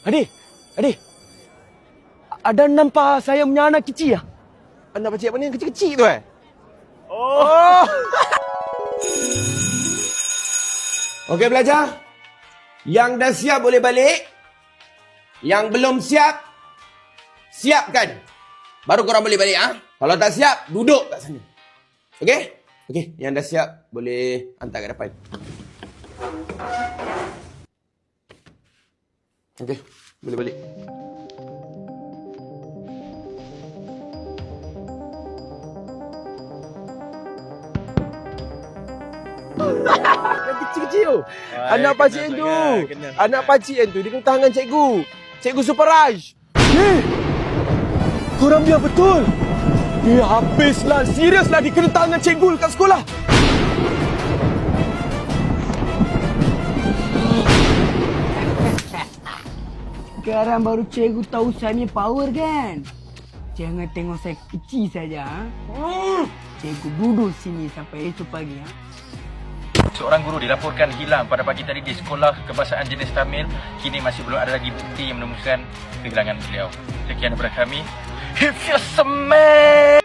Adik, ada nampak saya punya anak kecil ya? Anak pakcik apa ni yang kecil-kecil tu Oh. Okey belajar. Yang dah siap boleh balik. Yang belum siap, siapkan. Baru korang boleh balik Kalau tak siap, duduk kat sana. Okey? Okey, yang dah siap boleh hantar ke depan. Okey, boleh balik. Yang kecil-kecil tu. Anak pakcik yang tu. Anak pakcik yang tu dia kena tangan cikgu. Cikgu Superaj. Korang biar betul. Dia habislah, seriuslah dia kena tangan cikgu dekat sekolah. Sekarang baru cikgu tahu saya punya power kan? Jangan tengok saya kecil saja. Cikgu duduk sini sampai esok pagi. Seorang guru dilaporkan hilang pada pagi tadi di sekolah kebahasaan jenis Tamil. Kini masih belum ada lagi bukti yang menemukan kehilangan beliau. Sekian daripada kami. If you smell